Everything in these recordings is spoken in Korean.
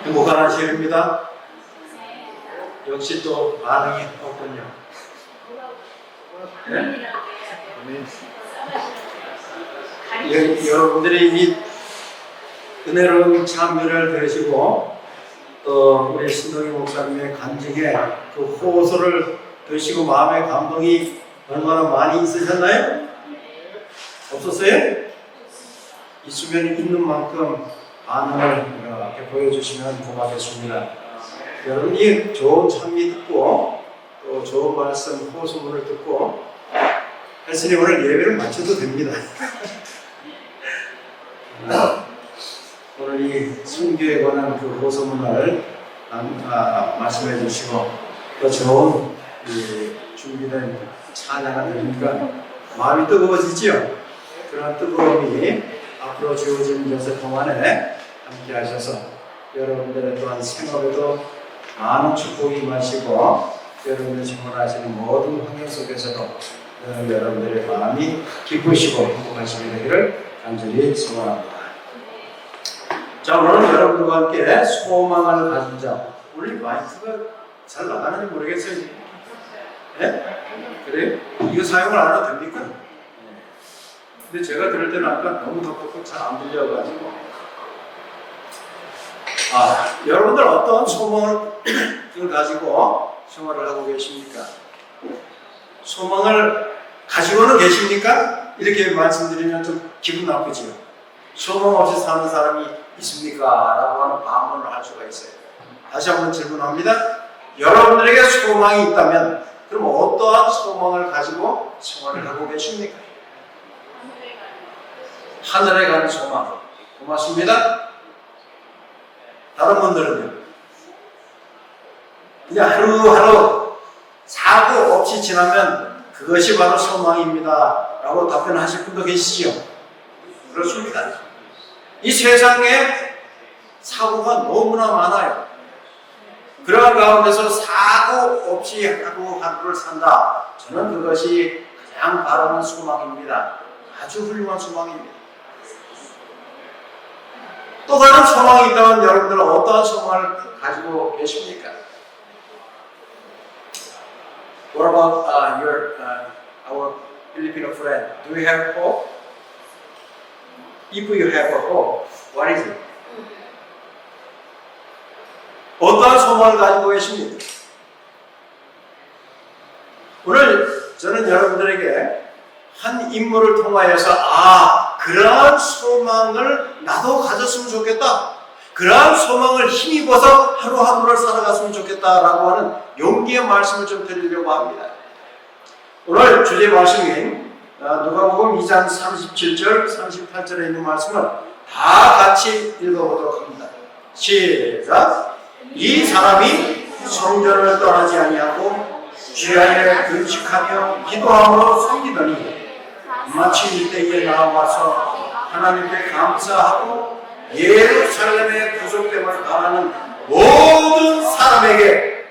행복한 아침입니다. 역시 또 반응이 없군요. 네? 여러분들이 이 은혜로운 참여를 들으시고 또 우리 신동희 목사님의 간증에 그 호소를 들으시고 마음의 감동이 얼마나 많이 있으셨나요? 없었어요? 있으면 있는 만큼 반응을 이렇게 보여주시면 고맙겠습니다. 여러분이 좋은 찬미 듣고 또 좋은 말씀 호소문을 듣고 했으니 오늘 예배를 마쳐도 됩니다. 오늘 이 순교에 관한 그 호소문을 말씀해 주시고 또 좋은 준비된 찬양을 들으니까 마음이 뜨거워지지요. 그런 뜨거움이 앞으로 주어진 여섯 동안에 함께 하셔서 여러분들의 또한 생업에도 많은 축복이 임하시고 여러분들이 주문하시는 모든 환경 속에서도 여러분들의 마음이 기쁘시고 행복하시게 되기를 간절히 소원합니다. 자, 오늘 여러분들과 함께 소망을 가진 자. 오늘 마이크가 잘 나가는지 모르겠어요. 네? 그래요? 이거 사용을 안 해도 됩니까? 근데 제가 들을 때는 아까 너무 덥고 잘 안 들려가지고. 여러분들 어떤 소망을 가지고 생활을 하고 계십니까? 소망을 가지고는 계십니까? 이렇게 말씀드리면 좀 기분 나쁘지요. 소망 없이 사는 사람이 있습니까? 라고 하는 반문을 할 수가 있어요. 다시 한번 질문합니다. 여러분들에게 소망이 있다면 그럼 어떠한 소망을 가지고 생활을 하고 계십니까? 하늘에 가는 소망. 고맙습니다. 다른 분들은요? 그냥 하루하루 사고 없이 지나면 그것이 바로 소망입니다. 라고 답변하실 분도 계시죠? 그렇습니다. 이 세상에 사고가 너무나 많아요. 그러한 가운데서 사고 없이 하루하루를 산다. 저는 그것이 가장 바라는 소망입니다. 아주 훌륭한 소망입니다. 또 다른 소망이 있다면 여러분들은 어떠한 소망을 가지고 계십니까? What about our Filipino friend? Do you have hope? If you have a hope, what is it? 어떠한 소망을 가지고 계십니까? 오늘 저는 여러분들에게 한 인물을 통하여서 그러한 소망을 나도 가졌으면 좋겠다. 그러한 소망을 힘입어서 하루하루를 살아갔으면 좋겠다라고 하는 용기의 말씀을 좀 드리려고 합니다. 오늘 주제 말씀인 누가복음 2장 37절, 38절에 있는 말씀을 다 같이 읽어보도록 합니다. 시작! 이 사람이 성전을 떠나지 아니하고 주야에 금식하며 기도함으로 섬기더니 마침 이때에 나와서 하나님께 감사하고 예루살렘의 구속됨을 바라는 모든 사람에게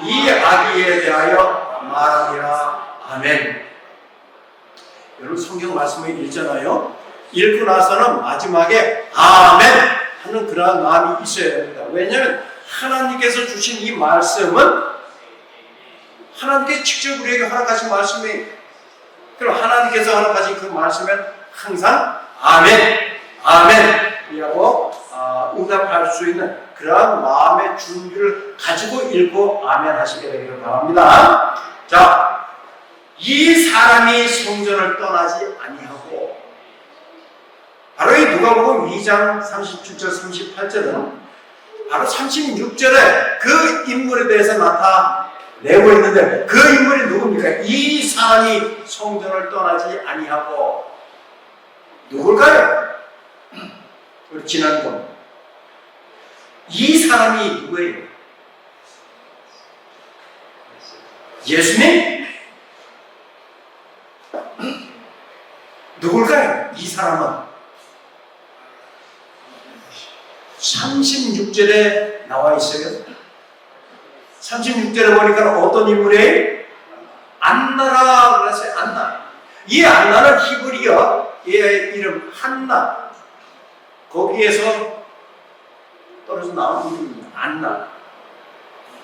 이 아기에 대하여 말하니라. 아멘. 여러분 성경 말씀을 읽잖아요. 읽고 나서는 마지막에 아멘 하는 그러한 마음이 있어야 됩니다. 왜냐하면 하나님께서 주신 이 말씀은 하나님께 직접 우리에게 허락하신 말씀이에요. 그럼 하나님께서 허락하신 그 말씀은 항상 아멘, 아멘이라고 응답할 수 있는 그러한 마음의 준비를 가지고 읽고 아멘 하시게 되기를 바랍니다. 자, 이 사람이 성전을 떠나지 아니하고 바로 이 누가복음 2장 37절 38절은 바로 36절에 그 인물에 대해서 나타내고 있는데 그 인물이 누굽니까? 이 사람이 성전을 떠나지 아니하고 누굴까요? 우리 지난번 이 사람이 누구예요? 예수님? 누굴까요? 이 사람은 36절에 나와 있어요. 36절에 보니까 어떤 인물이에요? 안나라 그랬어요. 안나. 이 안나는 히브리어 얘의 이름 한나. 거기에서 떨어져 나온 이름입니다. 안나.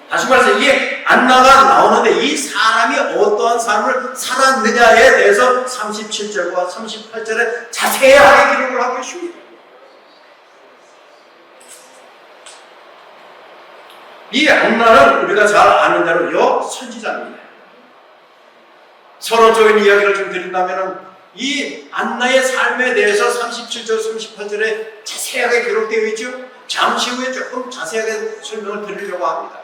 다시 말해서 이게 안나가 나오는데 이 사람이 어떠한 삶을 살았느냐에 대해서 37절과 38절에 자세하게 기록을 하고 있습니다. 이 안나는 우리가 잘 아는 대로 선지자입니다. 서론적인 이야기를 좀 드린다면 이 안나의 삶에 대해서 37절, 38절에 자세하게 기록되어 있죠. 잠시 후에 조금 자세하게 설명을 드리려고 합니다.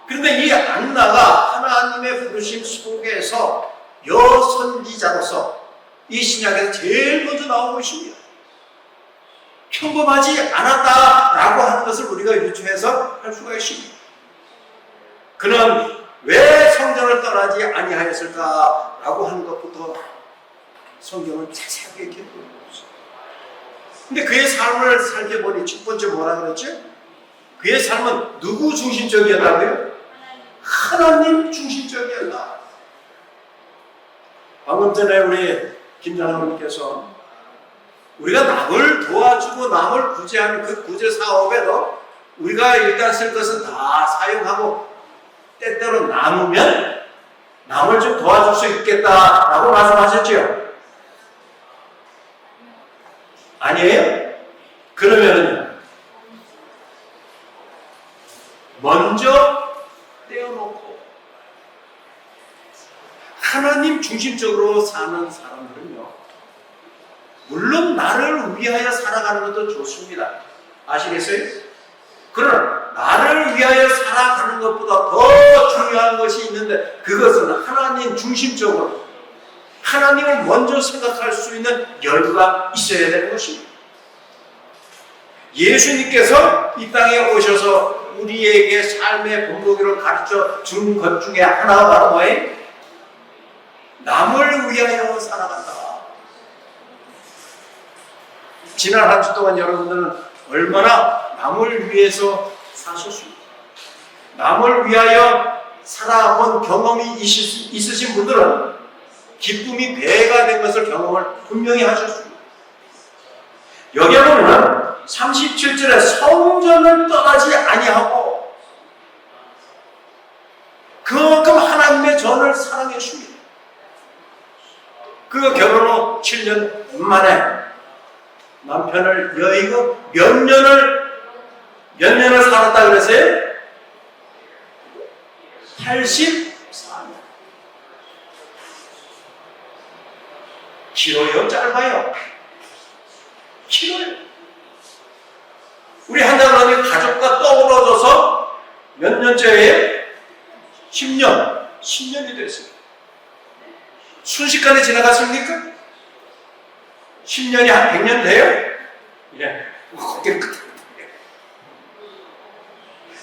그런데 이 안나가 하나님의 부르심 속에서 여선지자로서 이 신약에서 제일 먼저 나오고 있습니다. 평범하지 않았다라고 하는 것을 우리가 유추해서 할 수가 있습니다. 그는 왜 성전을 떠나지 아니하였을까라고 하는 것부터 성경을 자세하게 기록하고 있습니다. 근데 그의 삶을 살펴보니 첫 번째 뭐라 그랬죠? 그의 삶은 누구 중심적이었다고요? 하나님 중심적이었다. 방금 전에 우리 김장로님께서 우리가 남을 도와주고 남을 구제하는 그 구제 사업에도 우리가 일단 쓸 것은 다 사용하고 때때로 남으면 남을 좀 도와줄 수 있겠다라고 말씀하셨죠? 아니에요? 그러면 먼저 떼어놓고 하나님 중심적으로 사는 사람들은요, 물론 나를 위하여 살아가는 것도 좋습니다. 아시겠어요? 그러나 나를 위하여 살아가는 것보다 더 중요한 것이 있는데 그것은 하나님 중심적으로 하나님을 먼저 생각할 수 있는 여유가 있어야 되는 것입니다. 예수님께서 이 땅에 오셔서 우리에게 삶의 본보기를 가르쳐 준 것 중에 하나가 바로 뭐예요? 남을 위하여 살아간다. 지난 한 주 동안 여러분들은 얼마나 남을 위해서 사셨습니까? 남을 위하여 살아본 경험이 있으신 분들은 기쁨이 배가 된 것을 경험을 분명히 하셨습니다. 여기 보면 37절에 성전을 떠나지 아니하고 그만큼 하나님의 전을 사랑했습니다. 그 결혼 후 7년 만에 남편을 여의고 몇 년을 살았다 그랬어요? 84년. 길어요? 짧아요? 길어요. 우리 한자그러니 가족과 떠오르어서 몇 년째예요? 10년. 10년이 됐어요. 순식간에 지나갔습니까? 10년이 한 100년 돼요? 예.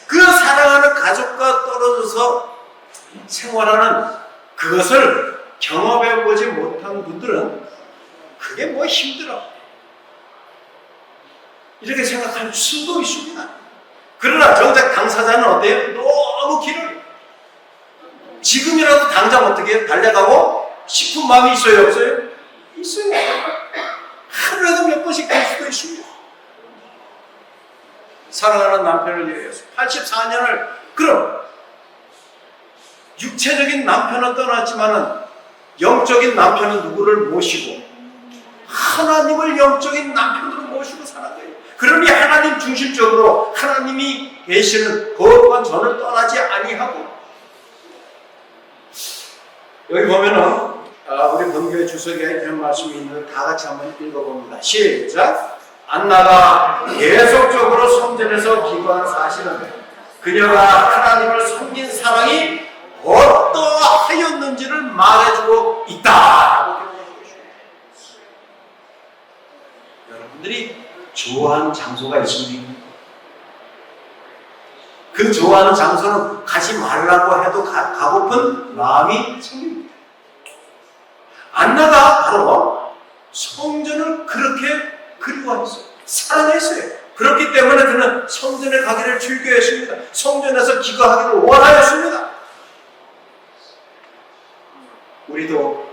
그 사랑하는 가족과 떨어져서 생활하는 그것을 경험해보지 못한 분들은 그게 뭐 힘들어. 이렇게 생각할 수도 있습니다. 그러나 정작 당사자는 어때요? 너무 길어요. 지금이라도 당장 어떻게 해요? 달려가고 싶은 마음이 있어요? 없어요? 있어요. 하루에도 몇 번씩 갈 수도 있습니다. 사랑하는 남편을 위해서 84년을 그럼 육체적인 남편은 떠났지만은 영적인 남편은 누구를 모시고 하나님을 영적인 남편으로 모시고 살아가요. 그러니 하나님 중심적으로 하나님이 계시는 거룩한 전을 떠나지 아니하고 여기 보면은 우리 본교회 주석에 이런 말씀이 있는데 다 같이 한번 읽어봅니다. 시작! 안나가 계속적으로 성전에서 기도한 사실은 그녀가 하나님을 섬긴 사랑이 어떠하였는지를 말해주고 있다. 여러분들이 좋아하는 장소가 있습니까? 그 좋아하는 장소는 가지 말라고 해도 가고픈 마음이 생깁니다. 안나가 바로 성전을 그렇게 그리워했어요. 사랑했어요. 그렇기 때문에 그는 성전에 가기를 즐겨했습니다. 성전에서 기도하기를 원하였습니다. 우리도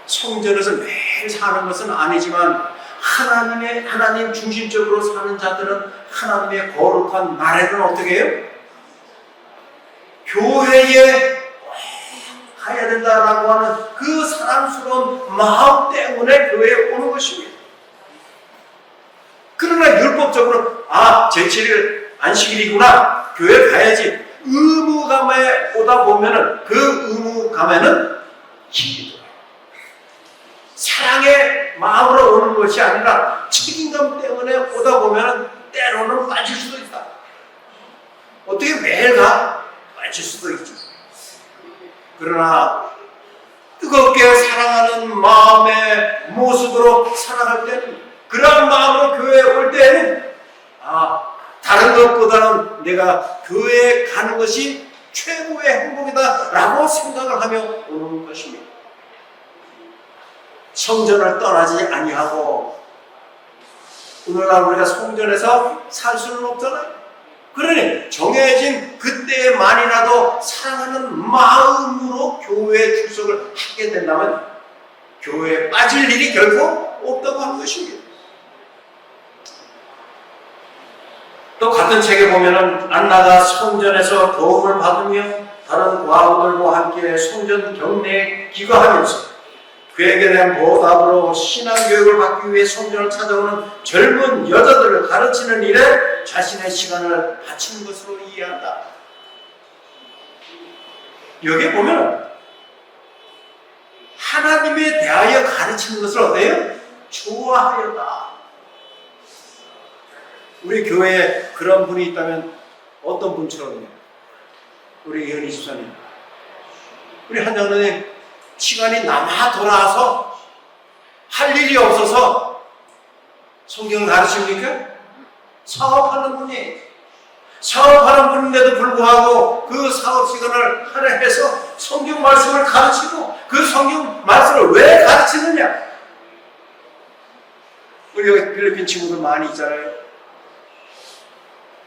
성전에서 매일 사는 것은 아니지만 하나님 중심적으로 사는 자들은 하나님의 거룩한 날에는 어떻게 해요? 교회에 가야 된다라고 하는 그 사랑스러운 마음 때문에 교회에 오는 것입니다. 그러나 율법적으로 제7일 안식일이구나, 교회 가야지, 의무감에 오다 보면은 그 의무감에는 힘이 들어요. 사랑의 마음으로 오는 것이 아니라 책임감 때문에 오다 보면은 때로는 빠질 수도 있다. 어떻게 매일 가? 빠질 수도 있죠. 그러나 뜨겁게 사랑하는 마음의 모습으로 살아갈 때는, 그런 마음으로 교회에 올 때는 다른 것보다는 내가 교회에 가는 것이 최고의 행복이다 라고 생각을 하며 오는 것입니다. 성전을 떠나지 아니하고 오늘날 우리가 성전에서 살 수는 없잖아요. 그러니 정해진 그때만이라도 사랑하는 마음으로 교회에 출석을 하게 된다면 교회에 빠질 일이 결코 없다고 하는 것입니다. 또 같은 책에 보면은 안나가 성전에서 도움을 받으며 다른 과부들과 함께 성전 경내에 기거하면서 그에게 대한 보답으로 신앙교육을 받기 위해 성전을 찾아오는 젊은 여자들을 가르치는 일에 자신의 시간을 바치는 것으로 이해한다. 여기에 보면 하나님에 대하여 가르치는 것을 어때요? 좋아하였다. 우리 교회에 그런 분이 있다면 어떤 분처럼요? 우리 이현희 집사님, 우리 한장로님, 시간이 남아 돌아와서 할 일이 없어서 성경을 가르칩니까? 사업하는 분이, 사업하는 분인데도 불구하고 그 사업 시간을 할애해서 성경 말씀을 가르치고, 그 성경 말씀을 왜 가르치느냐? 우리 여기 필리핀 친구들 많이 있잖아요.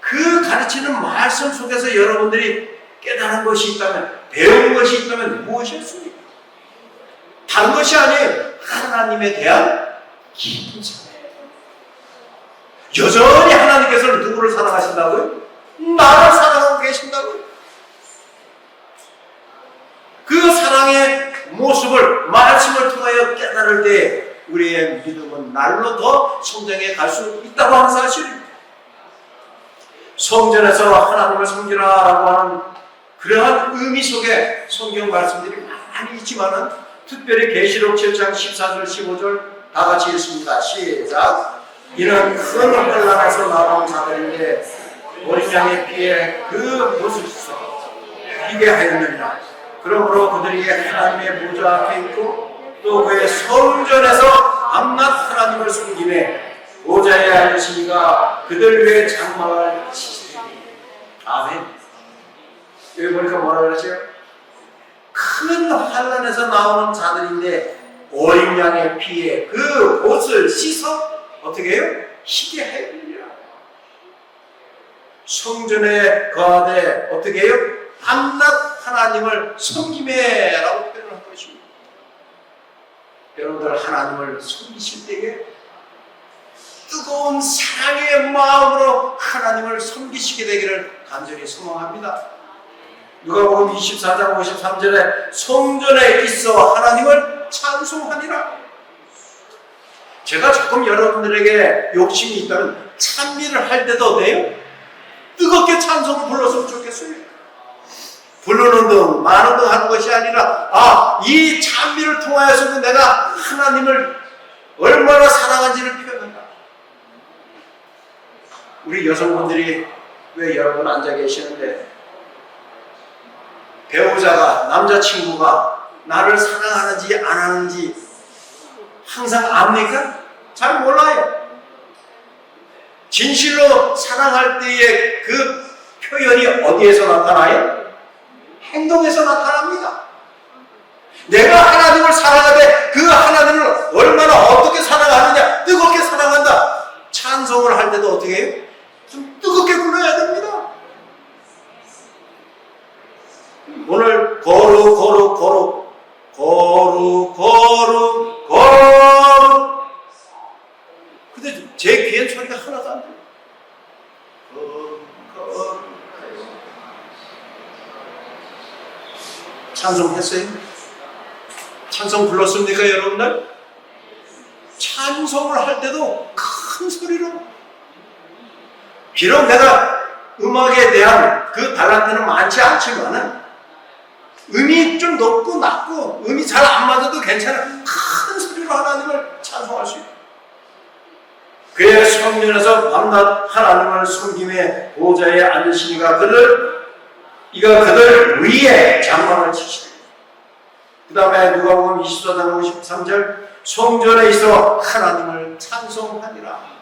그 가르치는 말씀 속에서 여러분들이 깨달은 것이 있다면, 배운 것이 있다면 무엇이었습니까? 다른 것이 아니에요. 하나님에 대한 깊은 사랑. 여전히 하나님께서는 누구를 사랑하신다고요? 나를 사랑하고 계신다고요. 그 사랑의 모습을 말씀을 통하여 깨달을 때 우리의 믿음은 날로 더 성장해 갈 수 있다고 하는 사실입니다. 성전에서 하나님을 섬기라라고 하는 그러한 의미 속에 성경 말씀들이 많이 있지만은 특별히 계시록 7장 14절 15절 다 같이 읽습니다. 시작. 이는 큰 혼란에서 나온 자들인데 어린 양의 피에 그 옷을 씻어 이게 하였느니라. 그러므로 그들이 하나님의 보좌 앞에 있고 또 그의 성전에서 밤낮 하나님을 섬기매 보좌에 앉으신 이가 그들 위에 장막을 치시리니. 아멘. 여기 보니까 뭐라 그러죠? 큰 환난에서 나오는 자들인데 어린 양의 피에 그 옷을 씻어 어떻게 해요? 희게 하였느니라. 성전에 거하되 어떻게 해요? 밤낮 하나님을 섬기매라고 표현한 것입니다. 여러분들 하나님을 섬기실 때에 뜨거운 사랑의 마음으로 하나님을 섬기시게 되기를 간절히 소망합니다. 누가복음 24장 53절에 성전에 있어 하나님을 찬송하니라. 제가 조금 여러분들에게 욕심이 있다면 찬미를 할 때도 어때요? 뜨겁게 찬송을 불렀으면 좋겠어요. 부르는 등 많은 등 하는 것이 아니라 이 찬미를 통하여서도 내가 하나님을 얼마나 사랑한지를 표현한다. 우리 여성분들이 왜 여러분 앉아 계시는데 배우자가, 남자친구가 나를 사랑하는지 안 하는지 항상 압니까? 잘 몰라요. 진실로 사랑할 때의 그 표현이 어디에서 나타나요? 행동에서 나타납니다. 내가 하나님을 사랑하되 그 하나님을 얼마나 어떻게 사랑하느냐, 뜨겁게 사랑한다. 찬송을 할 때도 어떻게 해요? 좀 뜨겁게 불러야 됩니다. 오늘 거룩 거룩 거룩 거룩. 근데 제 귀엔 소리가 하나도 안 들려요. 거룩 거룩. 찬송했어요? 찬송 불렀습니까 여러분들? 찬송을 할 때도 큰 소리로, 비록 내가 음악에 대한 그 달란트는 많지 않지만은 음이 좀 높고 낮고 음이 잘 안 맞아도 괜찮아. 큰 소리로 하나님을 찬송할 수 있다. 그의 성전에서 밤낮 하나님을 섬김의 보좌에 앉으시니가 이가 그들 위에 장막을 치시리라. 그 다음에 누가복음 24장 53절 성전에 있어 하나님을 찬송하니라.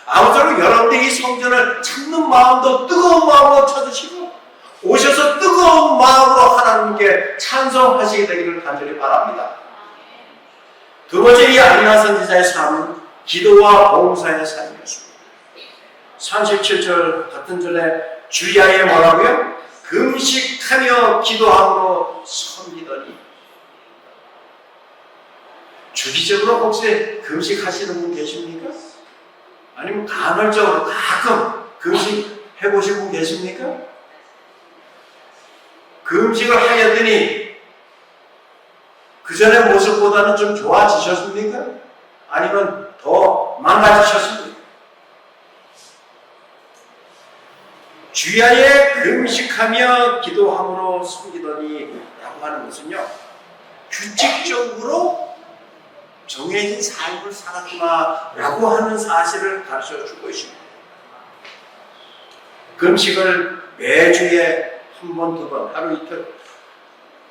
아무쪼록 여러분들이 이 성전을 찾는 마음도 뜨거운 마음으로 찾으시고 오셔서 뜨거운 마음으로 하나님께 찬송하시게 되기를 간절히 바랍니다. 두 번째, 이 안나 선지자의 삶은 기도와 봉사의 삶이었습니다. 37절 같은 절에 주야에 뭐라고요? 금식하며 기도함으로 섬기더니. 주기적으로 혹시 금식하시는 분 계십니까? 아니면 간헐적으로 가끔 금식해 보신 분 계십니까? 금식을 하였더니 그 전의 모습보다는 좀 좋아지셨습니까? 아니면 더 망가지셨습니까? 주야에 금식하며 기도함으로 섬기더니 라고 하는 것은요, 규칙적으로 정해진 삶을 살았구나 라고 하는 사실을 가르쳐 주고 있습니다. 금식을 매주에 한 번, 두 번, 하루 이틀,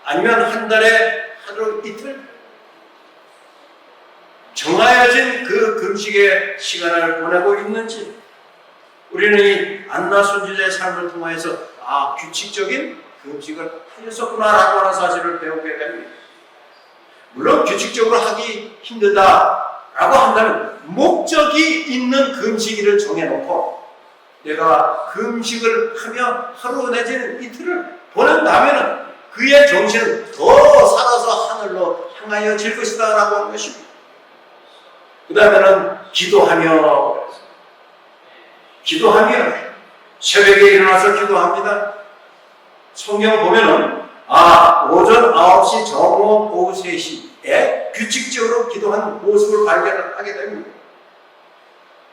아니면 한 달에 하루 이틀 정하여진 그 금식의 시간을 보내고 있는지, 우리는 이 안나 선지자의 삶을 통해서 규칙적인 금식을 하였었구나라고 하는 사실을 배우게 됩니다. 물론 규칙적으로 하기 힘들다라고 한다면 목적이 있는 금식일을 정해놓고 내가 금식을 하며 하루 내지는 이틀을 보낸다면 그의 정신은 더 살아서 하늘로 향하여질 것이다 라고 하는 것입니다. 그 다음에는 기도하며 새벽에 일어나서 기도합니다. 성경을 보면은 오전 9시, 정오, 오후 3시에 규칙적으로 기도하는 모습을 발견하게 됩니다.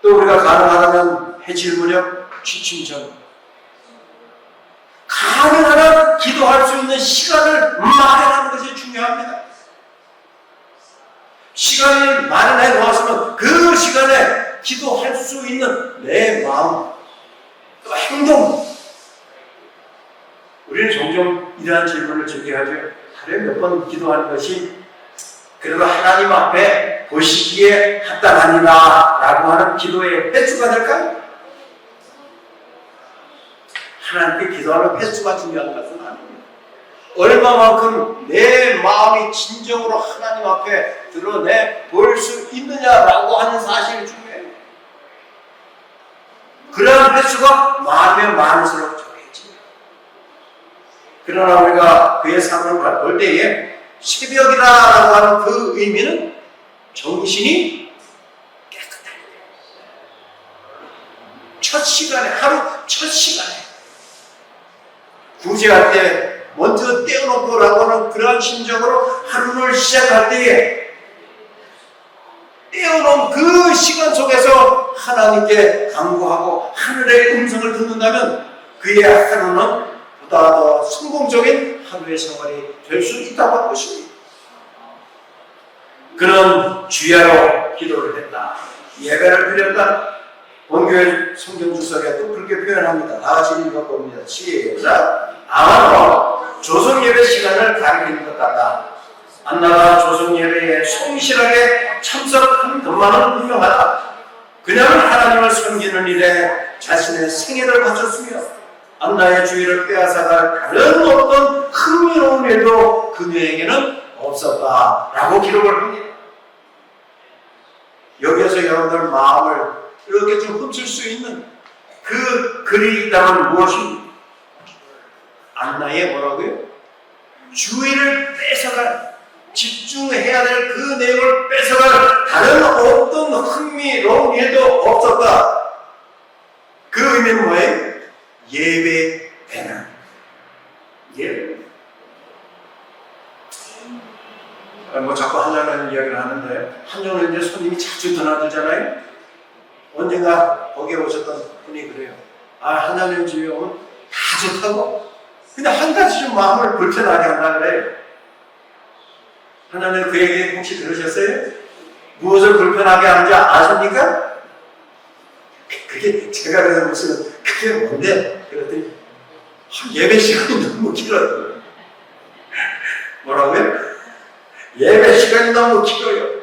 또 우리가 가능하다면 해질 무렵, 취침 전, 가능하면 기도할 수 있는 시간을 마련하는 것이 중요합니다. 시간을 마련해 놓았으면 그 시간에 기도할 수 있는 내 마음, 또 행동. 우리는 종종 이러한 질문을 제기하죠. 하루에 몇 번 기도하는 것이 그래도 하나님 앞에 보시기에 합당합니다 라고 하는 기도의 횟수가 될까요? 하나님께 기도하는 횟수가 중요한 것은 아닙니다. 얼마만큼 내 마음이 진정으로 하나님 앞에 드러내 볼 수 있느냐라고 하는 사실이 중요해요. 그러한 횟수가 많으면 많을수록 좋겠지. 그러나 우리가 그의 삶을 볼 때에 새벽이라고 하는 그 의미는 정신이 깨끗할 때, 첫 시간에, 하루 첫 시간에 구제할 때 먼저 떼어놓고라고 하는 그러한 심정으로 하루를 시작할 때에 떼어놓은 그 시간 속에서 하나님께 간구하고 하늘의 음성을 듣는다면 그의 하루는 보다 더 성공적인 하루의 생활이 될 수 있다고 할 것입니다. 그는 주야로 기도를 했다. 예배를 드렸다. 본교회 성경 주석에도 그렇게 표현합니다. 다 같이 읽어봅니다. 시작. 아마도 조성 예배 시간을 가리키는 것 같다. 안나가 조성 예배에 성실하게 참석한 것만은 분명하다. 그녀는 하나님을 섬기는 일에 자신의 생애를 바쳤으며 안나의 주의를 빼앗아갈 다른 어떤 흥미로운 일도 그녀에게는 없었다라고 기록을 합니다. 여기에서 여러분들 마음을 이렇게 좀 훔칠 수 있는 그 글이 있다면 무엇입니까? 안나의 뭐라고요? 주의를 뺏어갈 집중해야 될 그 내용을 뺏어갈 다른 어떤 흥미로운 일도 없었다. 그 의미는 뭐예요? 예배 배낭. 예배. 뭐 자꾸 한잔하는 이야기를 하는데, 한잔은 이제 손님이 자주 드나들잖아요. 언젠가 거기에 오셨던 분이 그래요. 한잔은 집에 오면 다 좋다고? 근데 한 가지 좀 마음을 불편하게 한다 그래요. 하나님 그 얘기 혹시 들으셨어요? 무엇을 불편하게 하는지 아십니까? 그게 제가 그래서 무슨 그게 뭔데? 그랬더니 예배 시간이 너무 길어요. 뭐라고요? 예배 시간이 너무 길어요.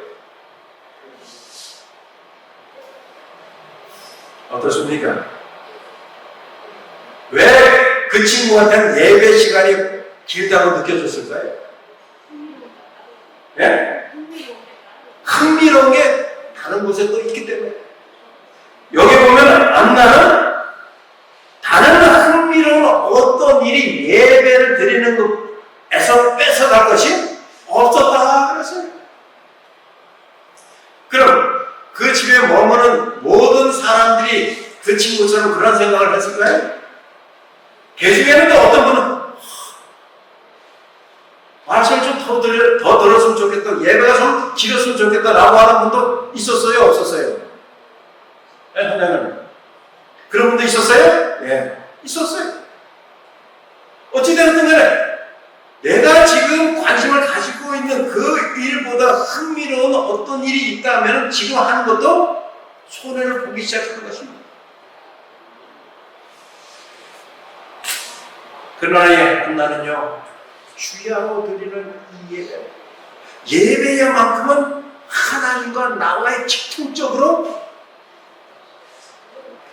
어떻습니까? 왜 그 친구한테는 예배 시간이 길다고 느껴졌을까요? 예? 흥미로운 게 다른 곳에 또 있기 때문에. 여기 보면 안나는 다른 흥미로운 어떤 일이 예배를 드리는 것에서 뺏어갈 것이 없었다 그랬어요. 그럼 그 집에 머무는 모든 사람들이 그 친구처럼 그런 생각을 했을까요? 그 중에는 또 어떤 분은 말씀을 좀 더 들었으면 좋겠다, 예배가 좀 길었으면 좋겠다라고 하는 분도 있었어요? 없었어요? 네, 하나는 그런 분도 있었어요? 예, 있었어요. 어찌되었든 간에 내가 지금 관심을 가지고 있는 그 일보다 흥미로운 어떤 일이 있다면 지금 하는 것도 손해를 보기 시작하는 것입니다. 그러나 한나는요, 주야로 드리는 이 예배야만큼은 하나님과 나와의 직통적으로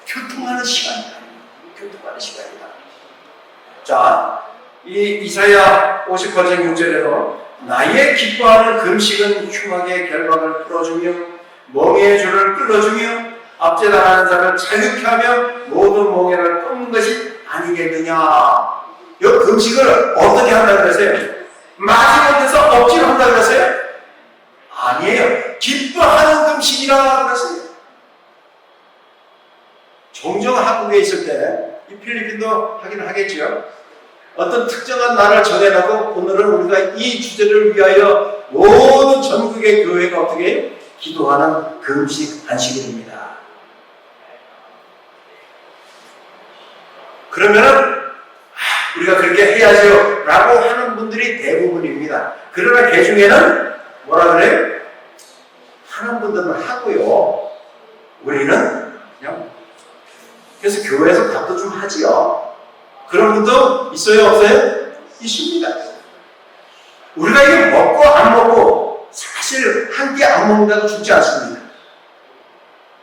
교통하는 시간이다. 자, 이 이사야 58장 6절에도 나의 기뻐하는 금식은 흉악의 결박을 풀어주며 멍에의 줄을 끌어주며 압제당하는 자를 자유케 하며 모든 멍에를 끊는 것이 아니겠느냐. 이 금식을 어떻게 한다고 그러세요? 마지못해서 억지로 한다고 그러세요? 아니에요. 기뻐하는 금식이라고 그러세요. 종종 한국에 있을 때, 이 필리핀도 하긴 하겠죠. 어떤 특정한 날을 정해놓고 오늘은 우리가 이 주제를 위하여 모든 전국의 교회가 어떻게 해요? 기도하는 금식 안식일입니다. 그러면은 우리가 그렇게 해야죠 라고 하는 분들이 대부분입니다. 그러나 그 중에는 뭐라 그래요? 하는 분들은 하고요, 우리는 그냥 그래서 교회에서 밥도 좀 하지요. 그런 분도 있어요? 없어요? 있습니다. 우리가 이게 먹고 안 먹고 사실 한 끼 안 먹는다고 죽지 않습니다.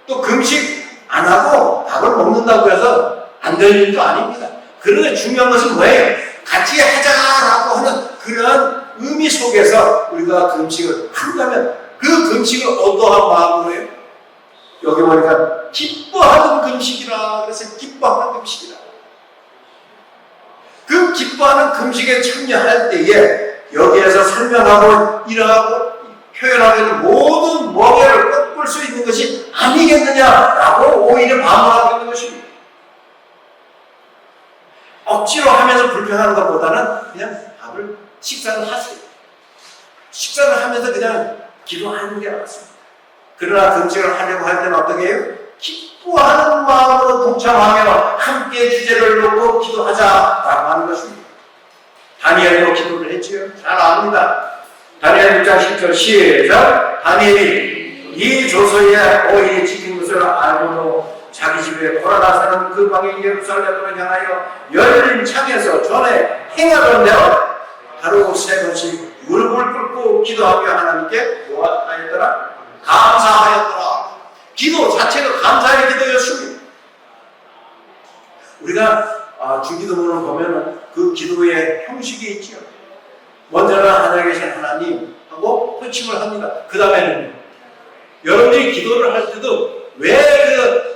또 금식 안 하고 밥을 먹는다고 해서 안 될 일도 아닙니다. 그런데 중요한 것은 뭐예요? 같이 하자라고 하는 그런 의미 속에서 우리가 금식을 한다면 그 금식을 어떠한 마음으로 해요? 여기 보니까 기뻐하는 금식이라 그래서 기뻐하는 금식이라. 그 기뻐하는 금식에 참여할 때에 여기에서 설명하고 일하고 표현하고 있는 모든 멍에를 꺾을 수 있는 것이 아니겠느냐라고 오히려 반문하고 있는 것입니다. 억지로 하면서 불편한 것보다는 그냥 식사를 하세요. 식사를 하면서 그냥 기도하는 게 낫습니다. 그러나 금식을 하려고 할 때는 어떻게 해요? 기뻐하는 마음으로 동참하며 함께 주제를 놓고 기도하자라고 하는 것입니다. 다니엘도 기도를 했지요. 잘 압니다. 다니엘 6장 10절 시작. 다니엘이 이 조서에 오일이 지킨 것을 알고도 자기 집에 돌아가 사는 그 방에 예루살렘으로 향하여 열린 창에서 전에 행하던 대로 하루 3번씩 무릎을 꿇고 기도하며 하나님께 뭐하였더라? 감사하였더라. 기도 자체가 감사의 기도였습니다. 우리가 주기도문을 보면은 그 기도의 형식이 있죠. 먼저는 하늘에 계신 하나님 하고 호칭을 합니다. 그 다음에는 여러분이 기도를 할 때도 왜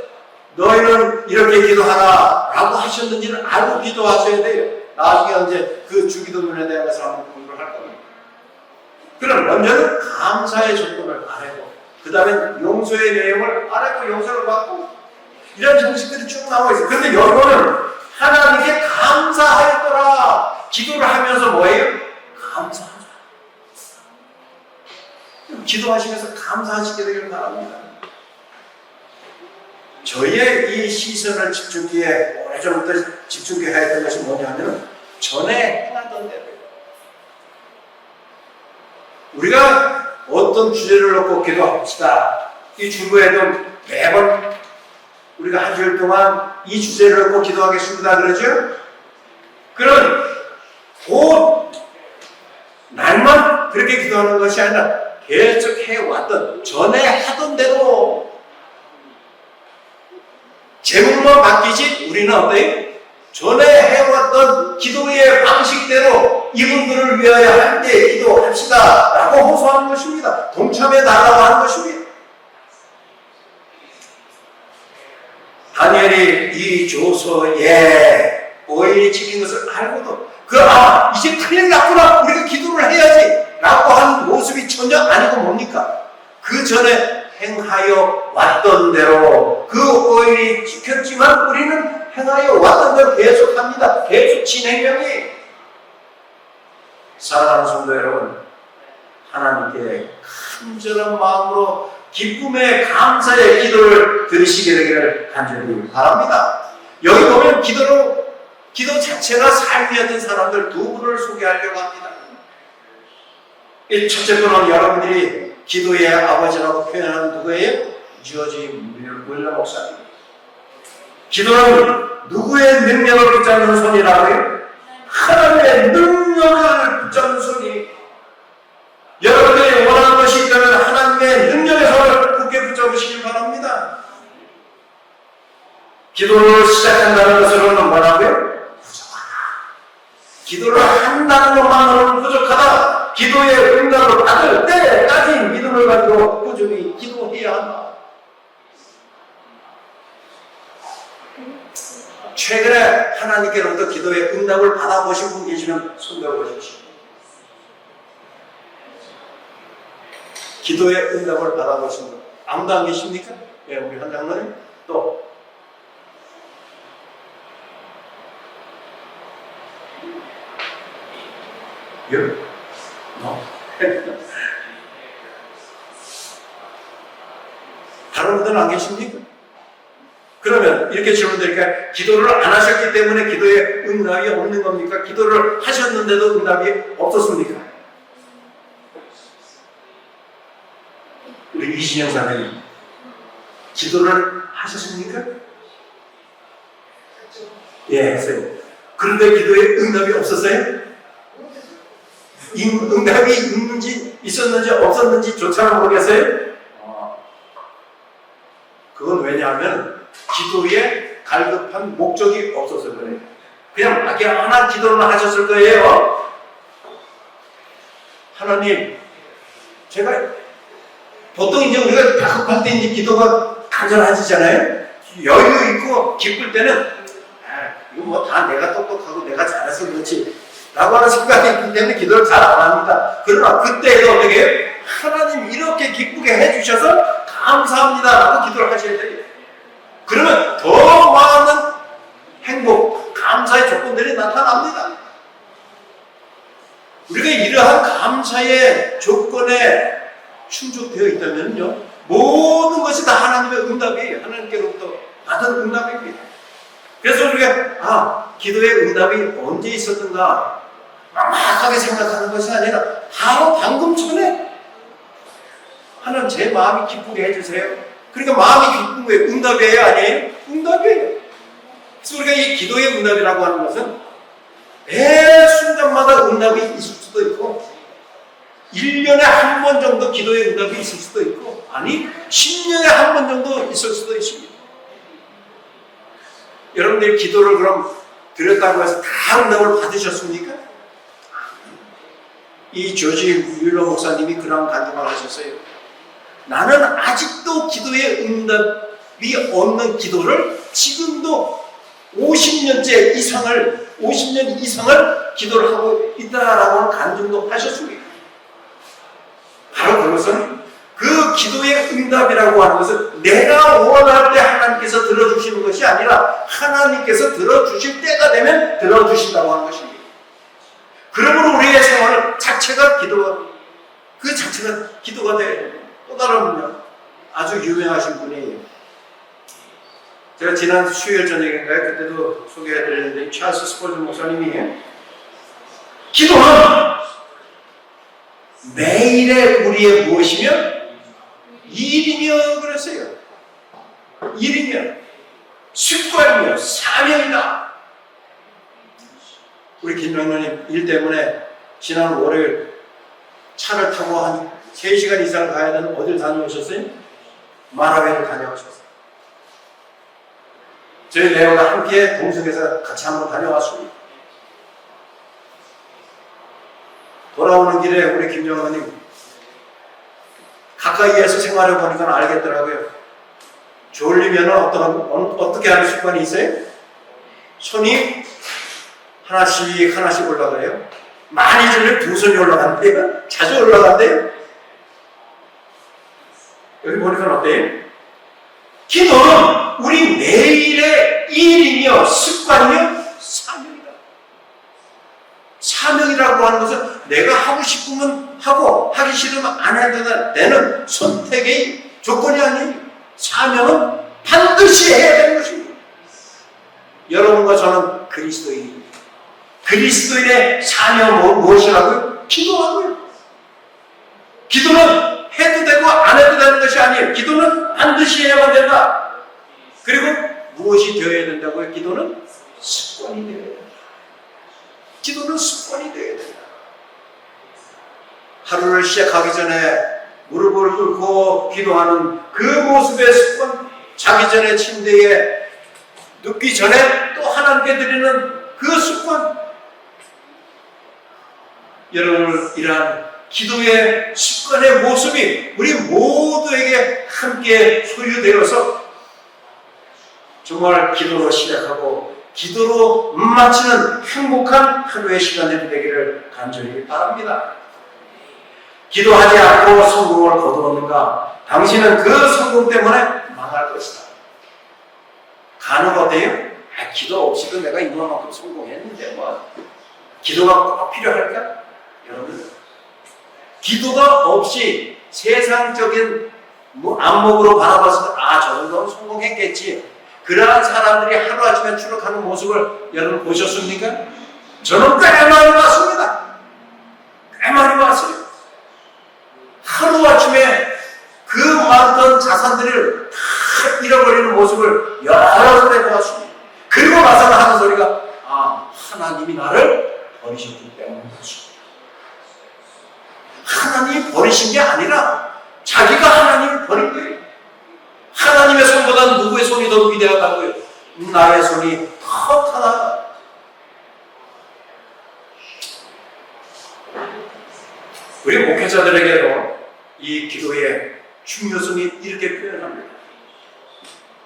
너희는 이렇게 기도하라 라고 하셨는지를 알고 기도하셔야 돼요. 나중에 이제 그 주기도문에 대해서 한번 공부를 할 겁니다. 그럼 먼저는 감사의 조건을 아뢰고, 그 다음에 용서의 내용을 아뢰고 용서를 받고, 이런 형식들이 쭉 나와 있어요. 그런데 여러분은 하나님께 감사하였더라 기도를 하면서 뭐예요? 감사하죠. 기도하시면서 감사하시게 되기를 바랍니다. 저희의 이 시선을 집중기에 오래전부터 집중해야 했던 것이 뭐냐면 전에 행하던 대로 우리가 어떤 주제를 놓고 기도합시다. 이 주부에도 매번 우리가 한 주일 동안 이 주제를 놓고 기도하겠습니다. 그러죠? 그런 곧 날만 그렇게 기도하는 것이 아니라 계속 해왔던 전에 하던 대로 제목만 바뀌지 우리는 어때요? 전에 해왔던 기도의 방식대로 이분들을 위하여 함께 기도합시다 라고 호소하는 것입니다. 동참해 달라고 하는 것입니다. 다니엘이 이 조서에 오해에 지킨 것을 알고도 이제 큰일 났구나 우리가 기도를 해야지 라고 하는 모습이 전혀 아니고 뭡니까? 그 전에 행하여 왔던 대로 그 오해를 지켰지만 우리는 행하여 왔던 대로 계속합니다. 계속 진행형이. 사랑하는 성도 여러분, 하나님께 간절한 마음으로 기쁨의 감사의 기도를 드리시게 되기를 간절히 바랍니다. 여기 보면 기도 자체가 삶이었던 사람들 두 분을 소개하려고 합니다. 이 첫째 분은 여러분들이 기도의 아버지라고 표현하는 누구예요? 지어지 윌러 목사님. 기도는 누구의 능력을 붙잡는 손이라고요? 하나님의 능력을 붙잡는 손이. 여러분들이 원하는 것이 있다면 하나님의 능력의 손을 굳게 붙잡으시길 바랍니다. 기도를 시작한다는 것으로는 뭐라고요? 부족하다. 기도를 한다는 것만으로는 부족하다. 기도의 응답을 받을 때까지 믿음을 가지고 꾸준히 기도해야 한다. 최근에 하나님께로부터 기도의 응답을 받아보신 분 계시면 손 들어보십시오. 기도의 응답을 받아보신 분 아무도 안 계십니까? 예, 우리 한 장로님 또 예? 다른 분들은 안 계십니까? 그러면 이렇게 질문드리니까 기도를 안 하셨기 때문에 기도에 응답이 없는 겁니까? 기도를 하셨는데도 응답이 없었습니까? 우리 이신영 사장님 기도를 하셨습니까? 예, 했어요. 그런데 기도에 응답이 없었어요? 응답이 있었는지 없었는지 조차는 모르겠어요? 그건 왜냐하면 기도에 갈급한 목적이 없어서 그래요. 그냥 막연한 기도를 하셨을 거예요. 하나님, 제가 보통 이제 우리가 다급할 때 이제 기도가 간절해지잖아요. 여유 있고 기쁠 때는 이거 뭐 다 내가 똑똑하고 내가 잘해서 그렇지 라고 하는 생각이 있기 때문에 기도를 잘 안 합니다. 그러나 그때에도 어떻게 해요? 하나님 이렇게 기쁘게 해주셔서 감사합니다 라고 기도를 하셔야 돼요. 그러면 더 많은 행복, 감사의 조건들이 나타납니다. 우리가 이러한 감사의 조건에 충족되어 있다면요, 모든 것이 다 하나님의 응답이에요. 하나님께로부터 받은 응답입니다. 그래서 우리가 기도의 응답이 언제 있었는가 막막하게 생각하는 것이 아니라 바로 방금 전에 하나님 제 마음이 기쁘게 해주세요. 그러니까 마음이 기쁜 거예요. 응답이에요? 아니에요? 응답이에요. 그래서 우리가 이 기도의 응답이라고 하는 것은 매 순간마다 응답이 있을 수도 있고 1년에 한 번 정도 기도의 응답이 있을 수도 있고 아니 10년에 한 번 정도 있을 수도 있습니다. 여러분들이 기도를 그럼 드렸다고 해서 다 응답을 받으셨습니까? 이 조지 윌러 목사님이 그런 간증을 하셨어요. 나는 아직도 기도의 응답이 없는 기도를 지금도 50년 이상을 기도를 하고 있다라고 하는 간증도 하셨습니다. 바로 그것은 그 기도의 응답이라고 하는 것은 내가 원할 때 하나님께서 들어주시는 것이 아니라 하나님께서 들어주실 때가 되면 들어주신다고 하는 것입니다. 그러므로 우리의 생활 자체가 그 자체가 기도가 돼요. 또 다른 아주 유명하신 분이, 제가 지난 수요일 저녁인가요? 그때도 소개해드렸는데, 찰스 스폴드 목사님이 기도는 매일의 우리의 무엇이며 일이며 그랬어요. 일이며 습관이며 사명이다. 우리 김정현님 일 때문에 지난 월요일 차를 타고 한 3시간 이상 가야 되는 어딜 다녀오셨어요? 마라웨이를 다녀오셨어요. 저희 레오가 함께 동석에서 같이 한번 다녀왔습니다. 돌아오는 길에 우리 김정은님 가까이에서 생활해 보니까 알겠더라고요. 졸리면 어떻게 하는 습관이 있어요? 손이 하나씩 올라가요. 많이 졸리면 2손이 올라간대요. 자주 올라간대요. 여기 보니까 어때요? 기도는 우리 매일의 일이며 습관이며 사명이다. 사명이라고 하는 것은 내가 하고 싶으면 하고 하기 싫으면 안 해도 되는 선택의 조건이 아니에요. 사명은 반드시 해야 되는 것입니다. 여러분과 저는 그리스도인입니다. 그리스도인의 사명은 무엇이라고요? 기도하고요. 기도는 해도 되고 안 해도 되는 것이 아니에요. 기도는 반드시 해야만 된다. 그리고 무엇이 되어야 된다고요? 기도는 습관이 되어야 된다. 기도는 습관이 되어야 된다. 하루를 시작하기 전에 무릎을 꿇고 기도하는 그 모습의 습관, 자기 전에 침대에 눕기 전에 또 하나님께 드리는 그 습관, 여러분 이러한 기도의 습관의 모습이 우리 모두에게 함께 소유되어서 정말 기도로 시작하고 기도로 마치는 행복한 하루의 시간이 되기를 간절히 바랍니다. 기도하지 않고 성공을 거두었는가? 당신은 그 성공 때문에 망할 것이다. 간혹 어때요? 기도 없이도 내가 이만큼 성공했는데 기도가 꼭 필요할까? 여러분, 기도가 없이 세상적인 안목으로 바라봐서 저 정도는 성공했겠지. 그러한 사람들이 하루아침에 추락하는 모습을 여러분 보셨습니까? 저는 꽤 많이 봤습니다. 꽤 많이 봤어요. 하루아침에 그 많던 자산들을 다 잃어버리는 모습을 여러 번 보았습니다. 그리고 나서는 하는 소리가 하나님이 나를 버리셨기 때문에 그렇습니다. 하나님이 버리신 게 아니라 자기가 하나님을 버린 거예요. 하나님의 손보다 누구의 손이 더 위대하다고요? 나의 손이 더 크다. 우리 목회자들에게도 이 기도의 중요성이 이렇게 표현합니다.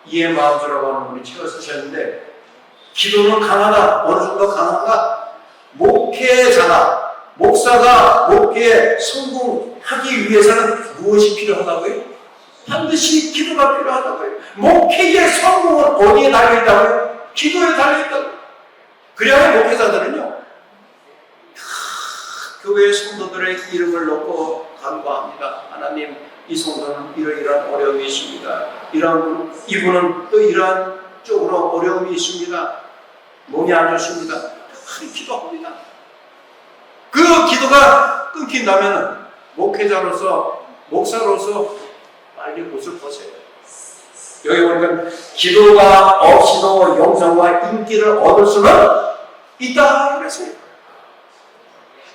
이의 마음으로 하는 우리 책을 쓰셨는데, 기도는 강하다. 어느 정도 강한가? 목사가 목회에 성공하기 위해서는 무엇이 필요하다고요? 반드시 기도가 필요하다고요. 목회의 성공은 어디에 달려있다고요? 기도에 달려있다고요. 그래야 목회자들은요, 교회의 성도들의 이름을 놓고 간구합니다. 하나님, 이 성도는 이러이러한 어려움이 있습니다. 이분은 또 이러한 쪽으로 어려움이 있습니다. 몸이 안 좋습니다. 기도합니다. 그 기도가 끊긴다면 목회자로서, 목사로서 빨리 옷을 벗어요. 여기 보니까 기도가 없이도 영성과 인기를 얻을 수는 있다 그랬어요.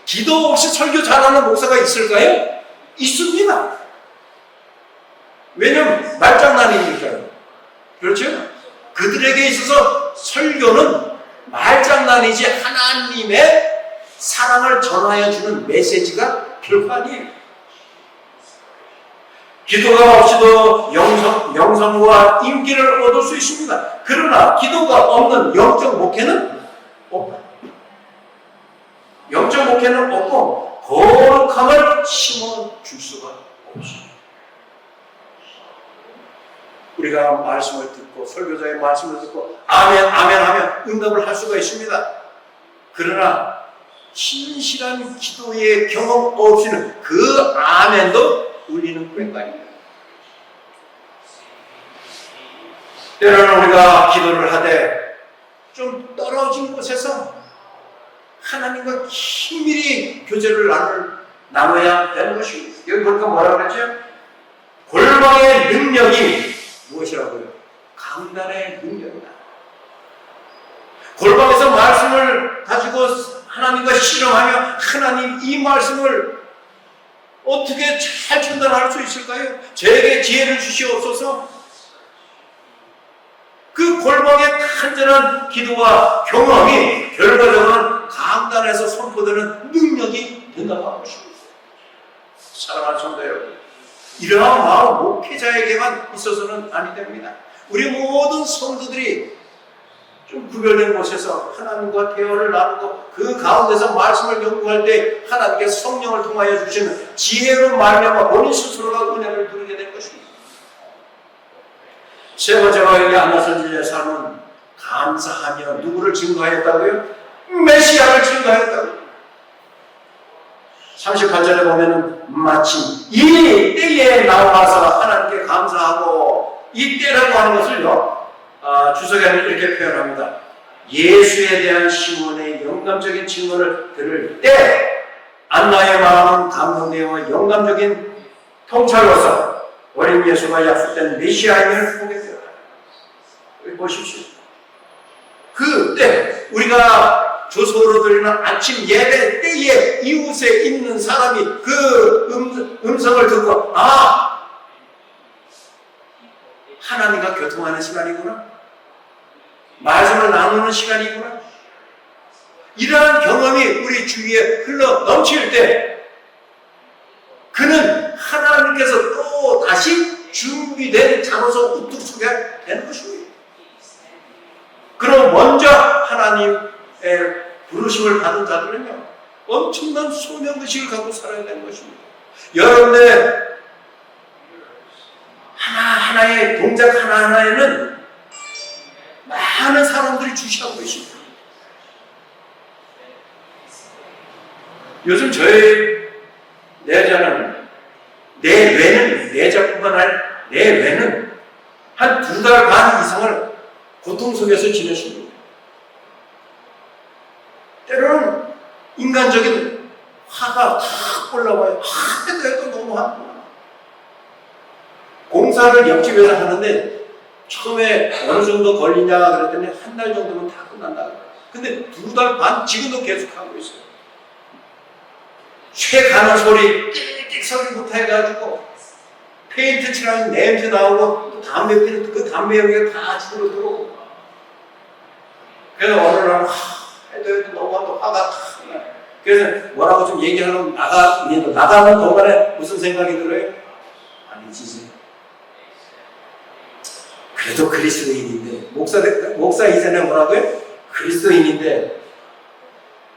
기도 없이 설교 잘하는 목사가 있을까요? 있습니다. 왜냐면 말장난이니까요. 그렇죠? 그들에게 있어서 설교는 말장난이지 하나님의 사랑을 전하여 주는 메시지가 별거 아니에요. 기도가 없이도 영성과 인기를 얻을 수 있습니다. 그러나 기도가 없는 영적 목회는 없다. 영적 목회는 없고 거룩함을 심어줄 수가 없습니다. 우리가 말씀을 듣고 설교자의 말씀을 듣고 아멘 아멘 하면 응답을 할 수가 있습니다. 그러나 신실한 기도의 경험 없이는 그 아멘도 울리는 꽹과입니다. 때로는 우리가 기도를 하되 좀 떨어진 곳에서 하나님과 긴밀히 교제를 나눠야 되는 것입니다. 여기 보니까 뭐라고 그랬죠? 골방의 능력이 무엇이라고요? 강단의 능력이다. 골방에서 말씀을 가지고 하나님과 실험하며 하나님 이 말씀을 어떻게 잘 전달할 수 있을까요? 저에게 지혜를 주시옵소서. 그 골방의 간절한 기도와 경험이 결과적으로는 강단에서 선포되는 능력이 된다고 하고 싶습니다. 사랑하는 성도 여러분, 이러한 마음 목회자에게만 있어서는 아니 됩니다. 우리 모든 성도들이 좀 구별된 곳에서 하나님과 대화를 나누고 그 가운데서 말씀을 연구할 때 하나님께 성령을 통하여 주시는 지혜로 말미암아 본인 스스로가 은혜를 누리게 될 것입니다. 세 번째로 여기 안나 선지자의 삶은 감사하며 누구를 증거하였다고요? 메시아를 증거하였다고요. 38절에 보면은 마침 이 때에 나와서 하나님께 감사하고 이 때라고 하는 것을요 주석에는 이렇게 표현합니다. 예수에 대한 시몬의 영감적인 증거를 들을 때 안나의 마음은 감동되어 영감적인 통찰로서 어린 예수가 약속된 메시아임을 보게 되었다. 여기 보십시오. 그때 우리가 조소로 드리는 아침 예배 때에 이웃에 있는 사람이 그 음성을 듣고 하나님과 교통하는 시간이구나. 말씀을 나누는 시간이구나. 이러한 경험이 우리 주위에 흘러 넘칠 때 그는 하나님께서 또 다시 준비된 자로서 우뚝 서게 되는 것입니다. 그럼 먼저 하나님의 부르심을 받은 자들은요 엄청난 소명의식을 갖고 살아야 되는 것입니다. 여러분의 하나하나의 동작 하나하나에는 많은 사람들이 주시하고 있습니다. 요즘 저의 내자는 내자뿐만 아니라 내 외는 한 2달 반 이상을 고통 속에서 지냈습니다. 때로는 인간적인 화가 탁 올라와요. 해도 너무 화가. 공사를 옆집에서 하는데 처음에 어느 정도 걸리냐 그랬더니 한 달 정도면 다 끝난다. 근데 2달 반 지금도 계속하고 있어요. 쇠 가는 소리, 띡띡 소리부터 해가지고 페인트 칠하면 냄새 나오고 또 담배 피는 그 담배 연기가 다 집으로 들어오고. 그래서 어느 날 해도 너무 화가 탁 나. 그래서 뭐라고 좀 얘기하려면 나가는 동안에 무슨 생각이 들어요? 아니지. 그래도 그리스도인인데 목사 이전에 뭐라고요? 그리스도인인데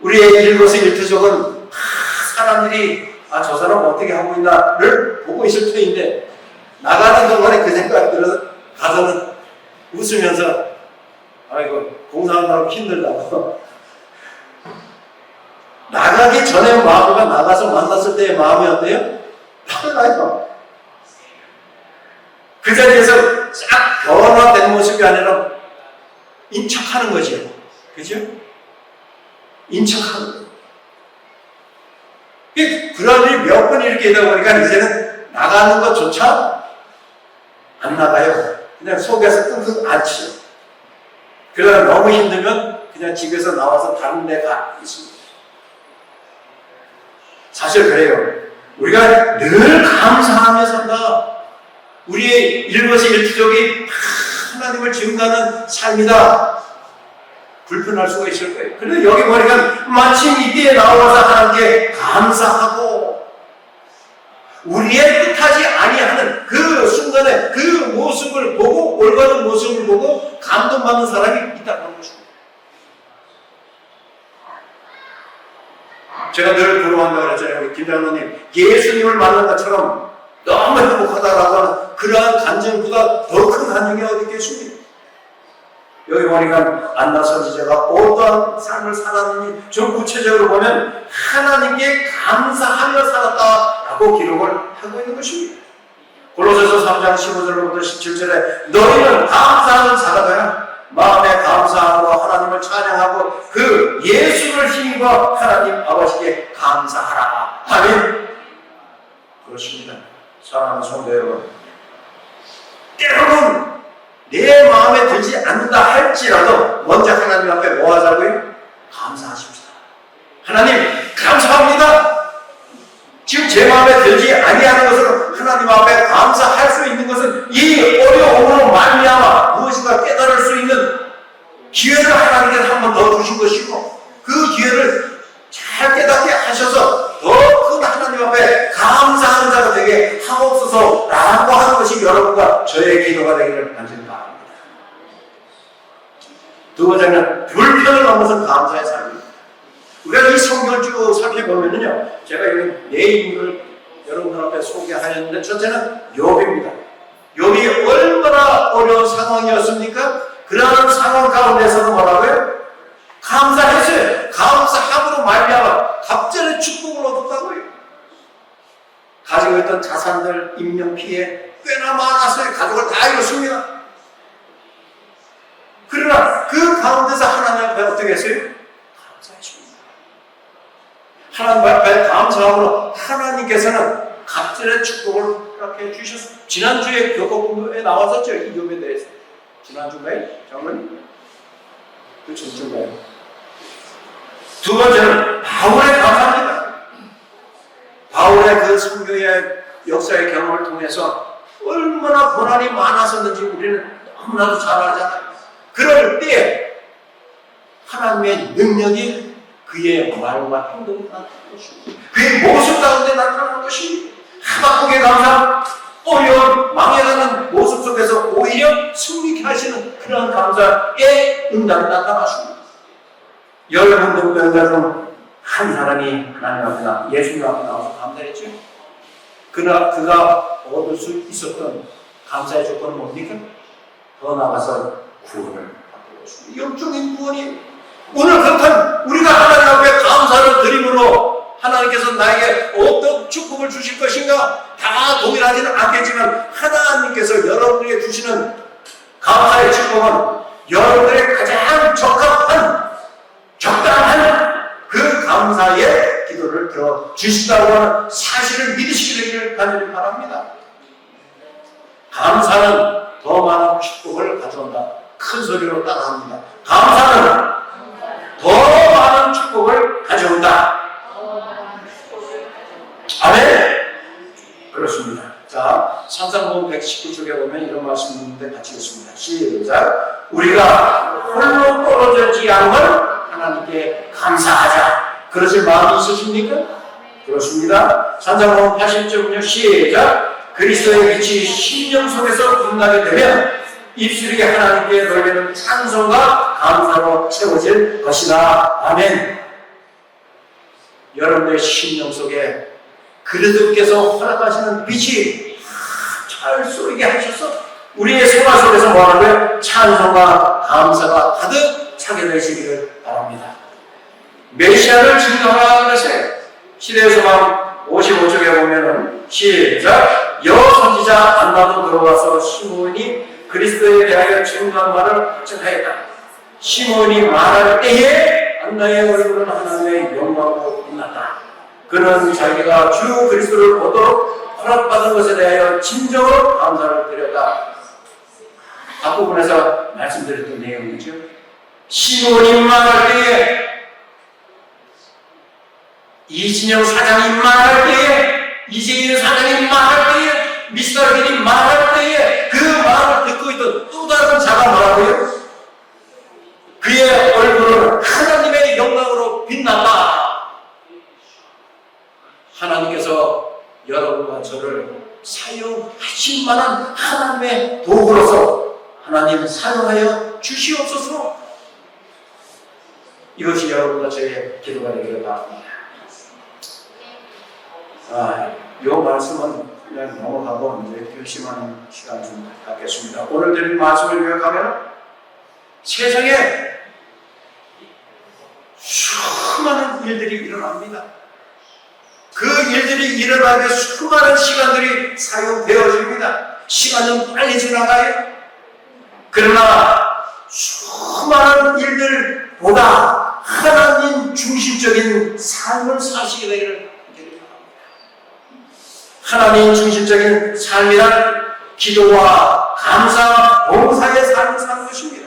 우리의 일거수일투족은 다 사람들이 저 사람 어떻게 하고 있나를 보고 있을 터인데 나가는 동안에 그 생각이 들어서 가서는 웃으면서 아이고 공사하느라고 힘들다고 나가기 전에 마음과 나가서 만났을 때의 마음이 어때요? 달라요. 그 자리에서 싹 변화된 모습이 아니라 인척하는 거죠. 그죠? 인척하는 거예요. 그런 일이 몇 번 이렇게 되다 보니까 이제는 나가는 것조차 안 나가요. 그냥 속에서 끙끙 앓지요. 그러다 너무 힘들면 그냥 집에서 나와서 다른 데 가 있습니다. 사실 그래요. 우리가 늘 감사하며 산다. 우리의 일거수일투족이 하나님을 증거하는 삶이다. 불편할 수가 있을 거예요. 그런데 여기 보니까 마침 이때에 나와서 하나님께 감사하고 우리의 뜻하지 아니하는 그 순간에 그 모습을 보고 올바른 모습을 보고 감동받는 사람이 있다는 것입니다. 제가 늘 부러워한다고 그랬잖아요. 우리 우리 김장로님 예수님을 만난 것처럼 너무 행복하다라고 하는 그러한 간증보다 더 큰 간증이 어디 있겠습니까? 여기 보니까 안나 선지자가 어떠한 삶을 살았는지 좀 구체적으로 보면 하나님께 감사하며 살았다라고 기록을 하고 있는 것입니다. 골로새서 3장 15절부터 17절에 너희는 감사하는 자가 되라. 마음에 감사하고 하나님을 찬양하고 그 예수를 힘입어 하나님 아버지께 감사하라. 아멘. 그렇습니다. 사랑하는 성도 여러분, 때로는 내 마음에 들지 않는다 할지라도 먼저 하나님 앞에 뭐 하자고요? 감사하십시다. 하나님 감사합니다. 지금 제 마음에 들지 아니하는 것을 하나님 앞에 감사할 수 있는 것은 이 어려움으로 말미암아 무엇인가 깨달을 수 있는 기회를 하나님께서 한 번 더 주신 것이고 그 기회를 잘 깨닫게 하셔서 더 큰 하나님 앞에 감사하는 자가 되게 하옵소서라고 하는 것이 여러분과 저의 기도가 되기를 간절히 바랍니다. 두 번째는 불편을 넘어선 감사의 삶입니다. 우리가 이 성경을 쭉 살펴보면요, 제가 여기 네 인물을 여러분들 앞에 소개하였는데 첫째는 욥입니다. 욥이 얼마나 어려운 상황이었습니까? 그러한 상황 가운데서는 뭐라고요? 감사했어요. 감사함으로 말미암아 갑절의 축복을 얻었다고요. 가지고 있던 자산들, 인명 피해 꽤나 많았어요. 가족을 다 잃었습니다. 그러나 그 가운데서 하나님 앞에 어떻게 했어요? 감사했습니다. 하나님 앞에 감사함으로 하나님께서는 갑절의 축복을 허락해 주셨어요. 지난주에 교과공부에 나왔었죠. 이 욥에 대해서. 지난주인가요? 장모님? 그 전주인가요? 두 번째는 바울의 감사합니다. 바울의 그 선교의 역사의 경험을 통해서 얼마나 고난이 많았었는지 우리는 너무나도 잘 알잖아요. 그럴 때 하나님의 능력이 그의 말과 행동에 나타나는 것입니다. 그의 모습 가운데 나타나는 것입니다. 하박국의 감사, 어려운 망해가는 모습 속에서 오히려 승리케 하시는 그런 감사의 응답이 나타났습니다. 여러분 가운데 한 사람이 하나님 앞에 예수님 앞에 나와서 감사했죠. 그러나 그가 얻을 수 있었던 감사의 조건은 뭡니까? 더 나아가서 구원을 받고 있습니다. 영적인 구원이 오늘 그렇단 우리가 하나님 앞에 감사를 드림으로 하나님께서 나에게 어떤 축복을 주실 것인가 다 동일하지는 않겠지만 하나님께서 여러분에게 주시는 감사의 축복은 여러분들의 가장 적당한 그 감사의 기도를 들어주신다고 하는 사실을 믿으시기 되기를 간절히 바랍니다. 감사는 더 많은 축복을 가져온다. 큰 소리로 따라합니다. 감사는 더 많은 축복을 가져온다. 아멘. 그렇습니다. 자, 산상보음 119쪽에 보면 이런 말씀이 있는데 같이 읽습니다. 시작. 우리가 홀로 떨어졌지 않음을 하나님께 감사하자. 그러실 마음이 있으십니까? 그렇습니다. 산상보음 80쪽은요. 시작. 그리스도의 빛이 심령 속에서 빛나게 되면 입술이 하나님께 돌리는 찬송과 감사로 채워질 것이다. 아멘. 여러분의 심령 속에 그리스도께서 허락하시는 빛이 잘 쏘이게 하셔서 우리의 생활 속에서 뭐하고요? 찬송과 감사가 가득 차게 되시기를 바랍니다. 메시아를 증거하는 것에 시대의 소망 55쪽에 보면은 시작. 여선지자 안나도 들어와서 시므온이 그리스도에 대하여 증거한 말을 확증하였다. 시므온이 말할 때에 안나의 얼굴은 하나님의 영광으로 빛났다. 그는 자기가 주 그리스도를 보도록 허락받은 것에 대하여 진정으로 감사를 드렸다. 앞부분에서 말씀드렸던 내용이죠. 시므온이 말할 때에, 이진영 사장이 말할 때에, 이재인 사장이 말할 때에, 미스터kin이 말할 때에 그 말을 듣고 있던 또 다른 자가 뭐라고요? 그의 얼굴은 하나님의 영광으로 빛났다. 하나님께서 여러분과 저를 사용하실 만한 하나님의 도구로서 하나님 사용하여 주시옵소서. 이것이 여러분과 저의 기도가 되기를 바랍니다. 이 말씀은 그냥 넘어가고 이제 결심하는 시간 좀 갖겠습니다. 오늘 드린 말씀을 요약하면 세상에 수많은 일들이 일어납니다. 그 일들이 일어나게 수많은 시간들이 사용되어집니다. 시간은 빨리 지나가요. 그러나 수많은 일들보다 하나님 중심적인 삶을 사시게 되기를 바랍니다. 하나님 중심적인 삶이란 기도와 감사, 봉사의 삶을 사는 것입니다.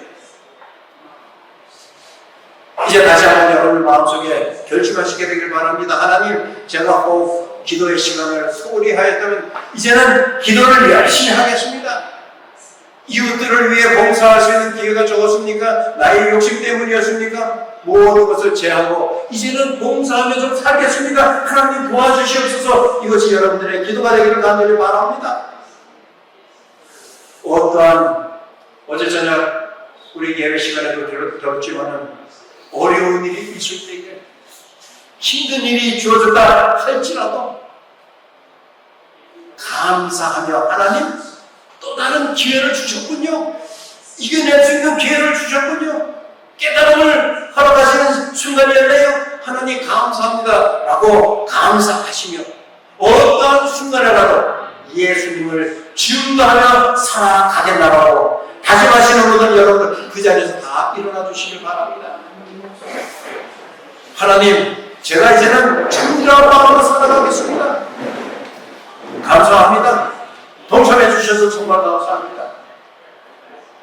이제 다시 한번 여러분 마음속에 결심하시게 되길 바랍니다. 하나님, 제가 꼭 기도의 시간을 소홀히 하였다면 이제는 기도를 열심히 하겠습니다. 이웃들을 위해 봉사할 수 있는 기회가 적었습니까? 나의 욕심 때문이었습니까? 모든 것을 제하고 이제는 봉사하며 좀 살겠습니다. 하나님 도와주시옵소서. 이것이 여러분들의 기도가 되기를 간절히 바랍니다. 어떠한 어제 저녁 우리 예배 시간에도 들었지만은 어려운 일이 있을 때에 힘든 일이 주어졌다 할지라도 감사하며 하나님 또 다른 기회를 주셨군요. 이겨낼 수 있는 기회를 주셨군요. 깨달음을 허락하시는 순간이었네요. 하나님 감사합니다 라고 감사하시며 어떠한 순간에라도 예수님을 증거하며 살아가겠나라고 다짐하시는 분들 여러분 그 자리에서 다 일어나 주시길 바랍니다. 하나님, 제가 이제는 정직한 마음으로 살아가겠습니다. 감사합니다. 동참해 주셔서 정말 감사합니다.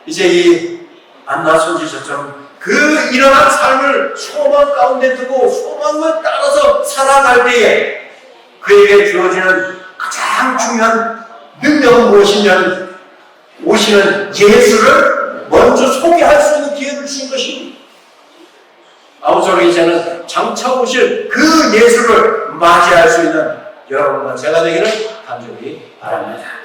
이제 이 안나 선지자처럼 그 일어난 삶을 소망 가운데 두고 소망을 따라서 살아갈 때에 그에게 주어지는 가장 중요한 능력은 무엇이냐면 오시는 예수를 먼저 소개할 수 있는 기회를 주신 것입니다. 아무쪼록 이제는 장차 오실 그 예수를 맞이할 수 있는 여러분과 제가 되기를 간절히 바랍니다.